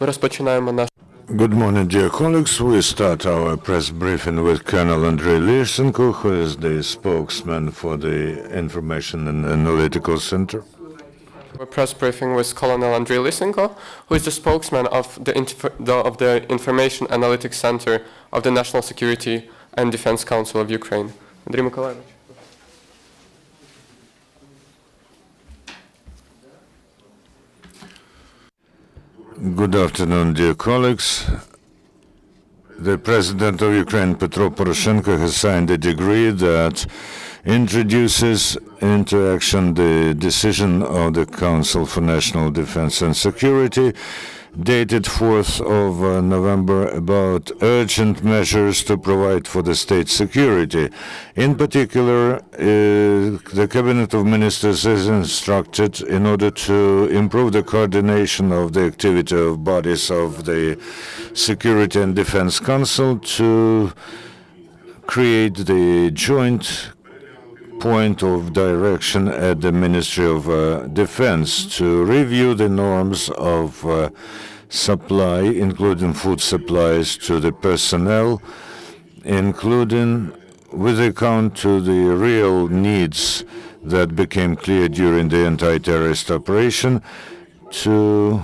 Good morning, dear colleagues. We start our press briefing with Colonel Andriy Lysenko, who is the spokesman for the Information and Analytical Center. Our press briefing with Colonel Andriy Lysenko, who is the spokesman of the Information Analytics Center of the National Security and Defense Council of Ukraine. Andriy Mykolaievich. Good afternoon, dear colleagues. The President of Ukraine, Petro Poroshenko, has signed a decree that introduces into action the decision of the Council for National Defense and Security, dated 4th of November, about urgent measures to provide for the state's security. In particular, the Cabinet of Ministers is instructed, in order to improve the coordination of the activity of bodies of the Security and Defense Council, to create the joint point of direction at the Ministry of Defense to review the norms of supply, including food supplies to the personnel, including with account to the real needs that became clear during the anti-terrorist operation, to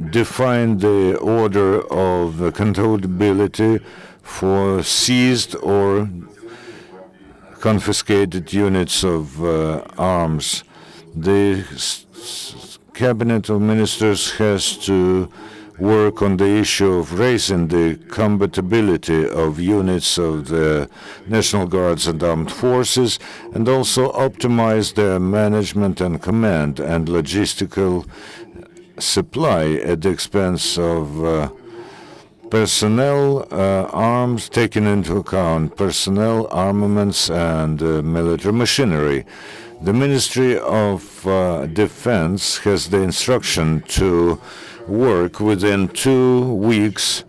define the order of accountability for seized or confiscated units of arms. The Cabinet of Ministers has to work on the issue of raising the compatibility of units of the National Guards and Armed Forces, and also optimize their management and command and logistical supply at the expense of personnel, arms, taking into account personnel, armaments, and military machinery. The Ministry of Defense has the instruction to work within 2 weeks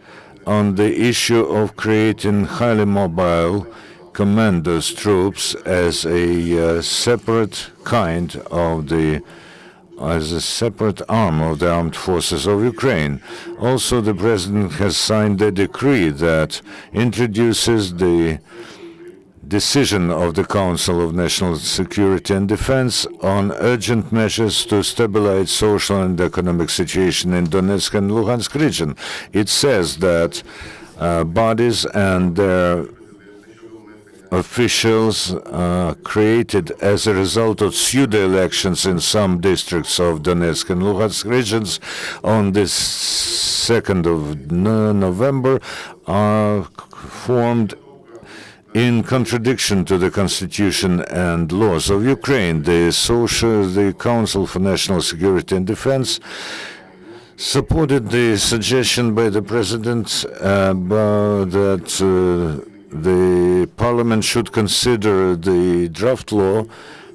on the issue of creating highly mobile commandos troops as a separate kind of as a separate arm of the armed forces of Ukraine. Also, the President has signed a decree that introduces the decision of the Council of National Security and Defense on urgent measures to stabilize social and economic situation in Donetsk and Luhansk region. It says that bodies and their officials created as a result of pseudo-elections in some districts of Donetsk and Luhansk regions on the 2nd of November are formed in contradiction to the Constitution and laws of Ukraine. The Council for National Security and Defense supported the suggestion by the President that the Parliament should consider the draft law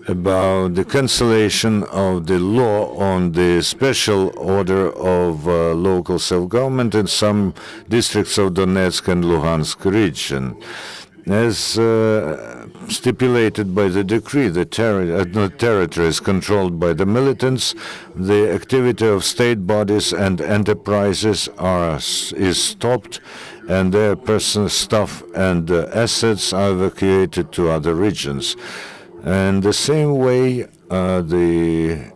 about the cancellation of the law on the special order of local self-government in some districts of Donetsk and Luhansk region. As stipulated by the decree, the territory is controlled by the militants. The activity of state bodies and enterprises is stopped, and their personal staff and assets are evacuated to other regions. And the same way, the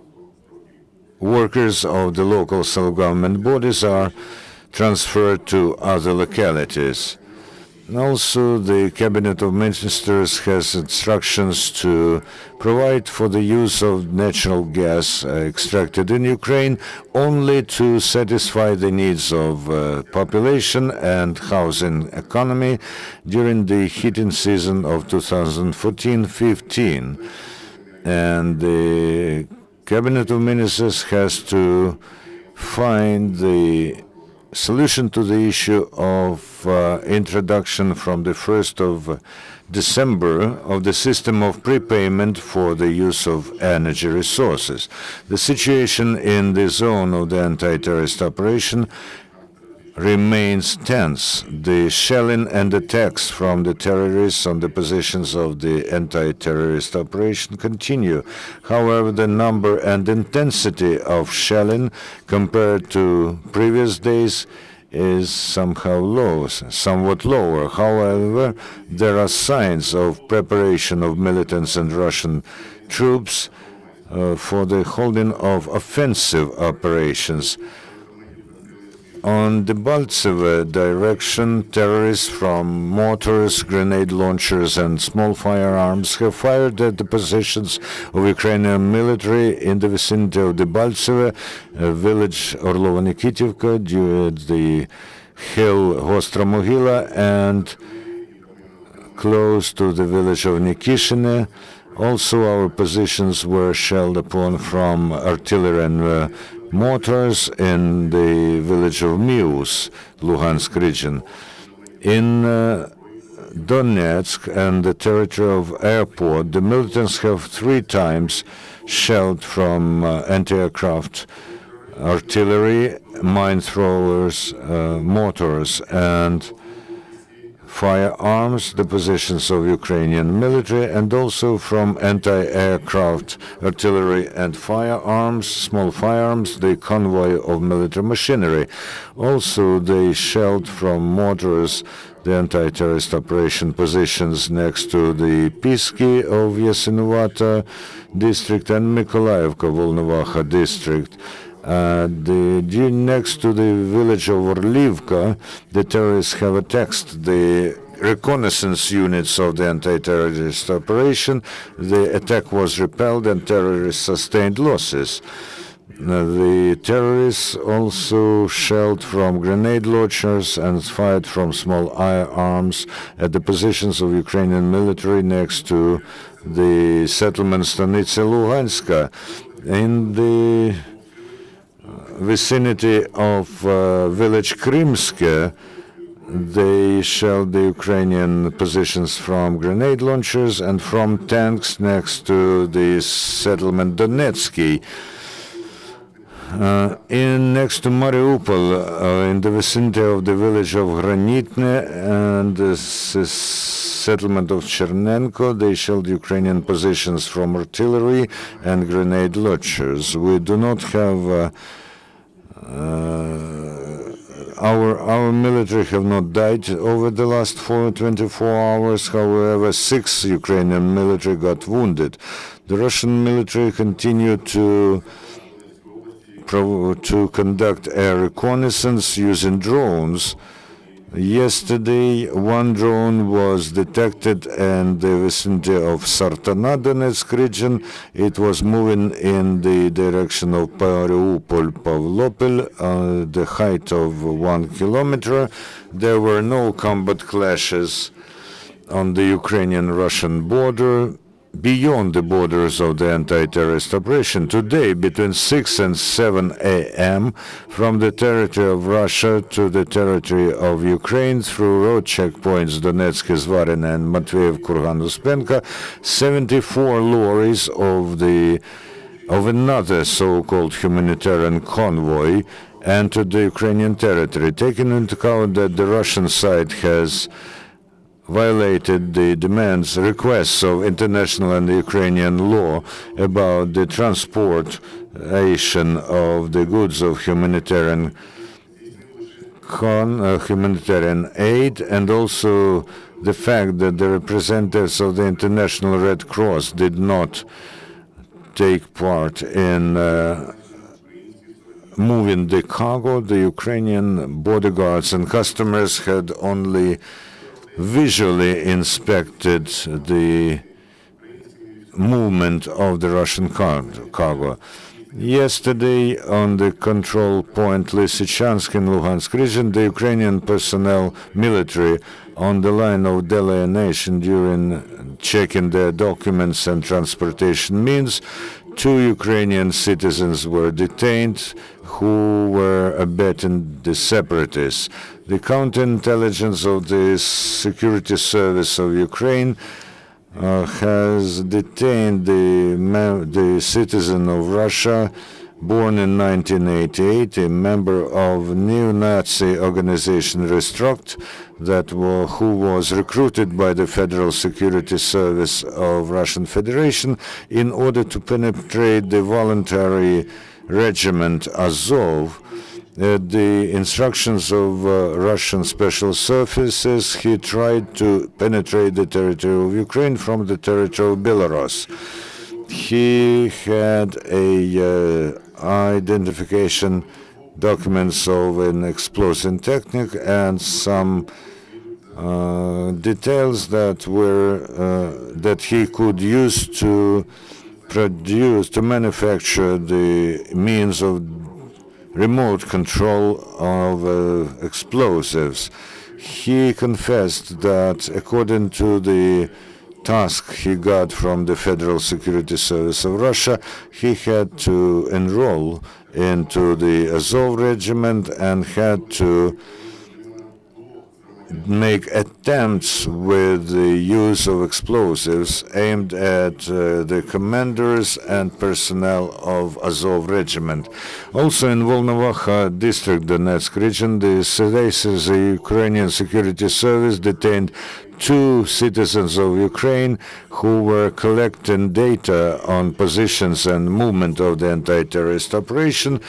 workers of the local self-government bodies are transferred to other localities. Also, the Cabinet of Ministers has instructions to provide for the use of natural gas extracted in Ukraine only to satisfy the needs of population and housing economy during the heating season of 2014-15. And the Cabinet of Ministers has to find the solution to the issue of introduction from the 1st of December of the system of prepayment for the use of energy resources. The situation in the zone of the anti-terrorist operation remains tense. The shelling and attacks from the terrorists on the positions of the anti-terrorist operation continue. However, the number and intensity of shelling compared to previous days is somewhat lower. However, there are signs of preparation of militants and Russian troops for the holding of offensive operations. On the Baltseve direction, terrorists from mortars, grenade launchers, and small firearms have fired at the positions of Ukrainian military in the vicinity of the Baltseve village Orlova-Nikitivka, the hill Ostra-Mogila, and close to the village of Nikishine. Also, our positions were shelled upon from artillery and mortars in the village of Mius, Luhansk region. In Donetsk and the territory of airport, the militants have 3 times shelled from anti-aircraft artillery, mine throwers, mortars, and firearms, the positions of Ukrainian military, and also from anti-aircraft artillery and firearms, small firearms, the convoy of military machinery. Also, they shelled from mortars the anti-terrorist operation positions next to the Piski of Yasinuvata district and Mykolaievka, Volnovakha district. Next to the village of Orlivka, the terrorists have attacked the reconnaissance units of the anti-terrorist operation. The attack was repelled and terrorists sustained losses. The terrorists also shelled from grenade launchers and fired from small arms at the positions of Ukrainian military next to the settlement Stanitsa Luhanska. In the vicinity of village Krimske, they shelled the Ukrainian positions from grenade launchers and from tanks next to the settlement Donetsky. Next to Mariupol, in the vicinity of the village of Granitne and the settlement of Chernenko, they shelled Ukrainian positions from artillery and grenade launchers. We do not have our military have not died over the last 24 hours. However, 6 Ukrainian military got wounded. The Russian military continued to conduct air reconnaissance using drones. Yesterday, 1 drone was detected in the vicinity of Sartana, Donetsk region. It was moving in the direction of Mariupol-Pavlopil, the height of 1 kilometer. There were no combat clashes on the Ukrainian-Russian border, beyond the borders of the anti-terrorist operation. Today, between 6 and 7 a.m., from the territory of Russia to the territory of Ukraine, through road checkpoints Donetsk, Zvarina, and Matveyev, Kurgan, Uspenka, 74 lorries of another so-called humanitarian convoy entered the Ukrainian territory, taking into account that the Russian side has violated the requests of international and Ukrainian law about the transportation of the goods of humanitarian aid, and also the fact that the representatives of the International Red Cross did not take part in moving the cargo. The Ukrainian bodyguards and customers had only visually inspected the movement of the Russian cargo. Yesterday, on the control point Lysychansk in Luhansk region, the Ukrainian personnel, military, on the line of delineation during checking their documents and transportation means, 2 Ukrainian citizens were detained who were abetting the separatists. The counterintelligence of the Security Service of Ukraine has detained the citizen of Russia born in 1988, a member of neo-Nazi organization Restruct, who was recruited by the Federal Security Service of Russian Federation in order to penetrate the voluntary regiment Azov. At the instructions of Russian special services, he tried to penetrate the territory of Ukraine from the territory of Belarus. He had a identification documents of an explosive technique and some details that he could use to manufacture the means of remote control of explosives. He confessed that according to the task he got from the Federal Security Service of Russia, he had to enroll into the Azov regiment and had to make attempts with the use of explosives aimed at the commanders and personnel of Azov regiment. Also in Volnovakha district, Donetsk region, the Ukrainian Security Service detained 2 citizens of Ukraine who were collecting data on positions and movement of the anti-terrorist operation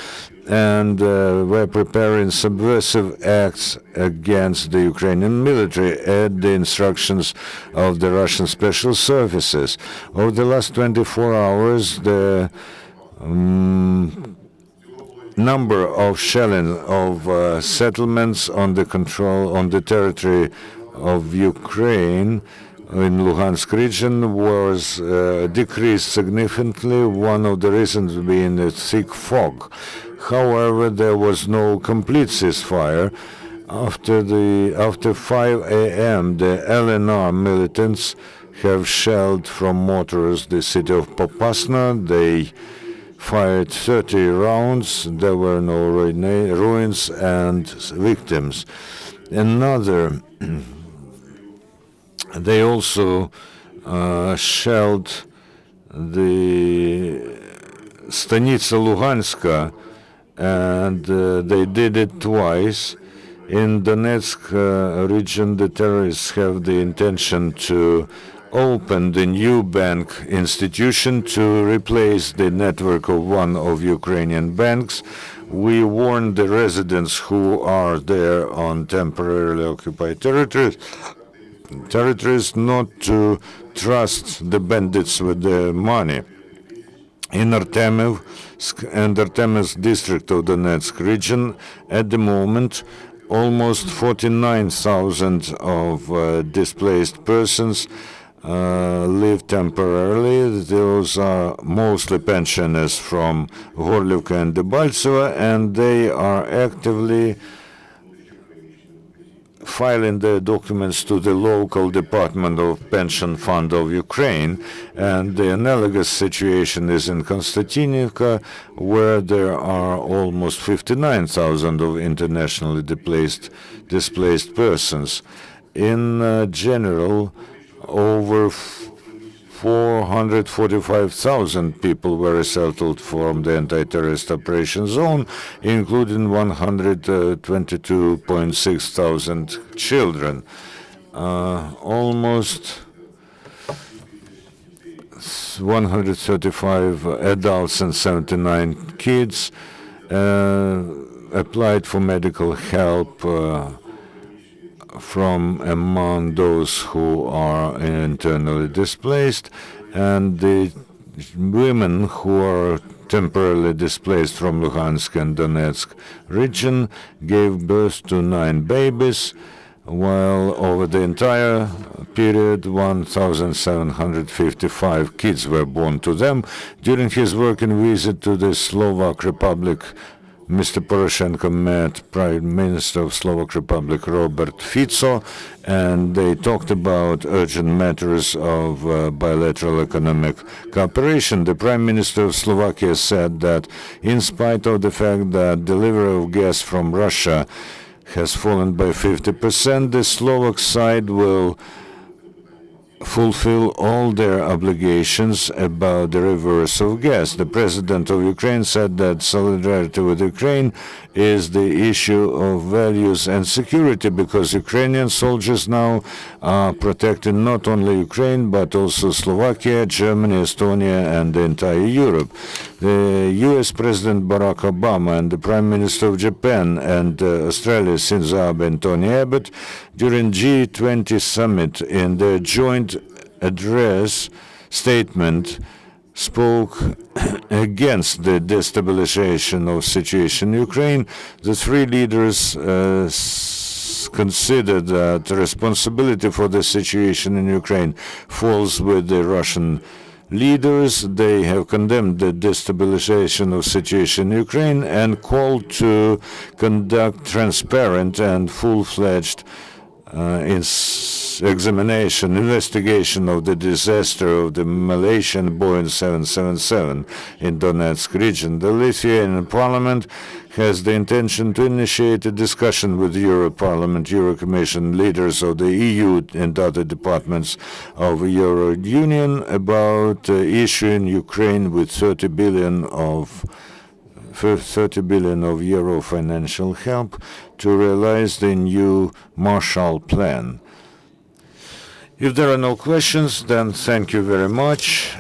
and were preparing subversive acts against the Ukrainian military at the instructions of the Russian special services. Over the last 24 hours, the number of shelling of settlements on the territory of Ukraine in Luhansk region was decreased significantly, one of the reasons being a thick fog. However, there was no complete ceasefire. After 5 a.m., the LNR militants have shelled from mortars the city of Popasna. They fired 30 rounds. There were no ruins and victims. They also shelled the Stanitsa Luhanska, and they did it twice. In Donetsk region, the terrorists have the intention to open the new bank institution to replace the network of one of Ukrainian banks. We warn the residents who are there on temporarily occupied territories not to trust the bandits with their money. In Artemivsk and Artemivsk district of Donetsk region, at the moment, almost 49,000 of displaced persons live temporarily. Those are mostly pensioners from Gorlivka and Debaltseva, and they are actively filing their documents to the local Department of Pension Fund of Ukraine. And the analogous situation is in Konstantinivka, where there are almost 59,000 of internationally displaced persons. In general, over 445,000 people were resettled from the anti-terrorist operation zone, including 122.6 thousand children. Almost 135 adults and 79 kids applied for medical help from among those who are internally displaced, and the women who are temporarily displaced from Luhansk and Donetsk region gave birth to 9 babies, while over the entire period 1,755 kids were born to them. During his working visit to the Slovak Republic, Mr. Poroshenko met Prime Minister of Slovak Republic Robert Fico, and they talked about urgent matters of bilateral economic cooperation. The Prime Minister of Slovakia said that in spite of the fact that delivery of gas from Russia has fallen by 50%, the Slovak side will fulfill all their obligations about the reverse of gas. The president of Ukraine said that solidarity with Ukraine is the issue of values and security, because Ukrainian soldiers now are protecting not only Ukraine but also Slovakia, Germany, Estonia, and the entire Europe. The US President Barack Obama and the Prime Minister of Japan and Australia, Shinzo Abe and Tony Abbott, during G20 summit in their joint address statement spoke against the destabilization of situation in Ukraine. The three leaders considered that the responsibility for the situation in Ukraine falls with the Russian leaders. They have condemned the destabilization of situation in Ukraine and called to conduct transparent and full-fledged investigation of the disaster of the Malaysian Boeing 777 in Donetsk region. The Lithuanian parliament has the intention to initiate a discussion with the Euro Parliament, Euro Commission, leaders of the EU and other departments of the Euro Union about issuing Ukraine with 30 billion of euro financial help to realize the new Marshall Plan. If there are no questions, then thank you very much.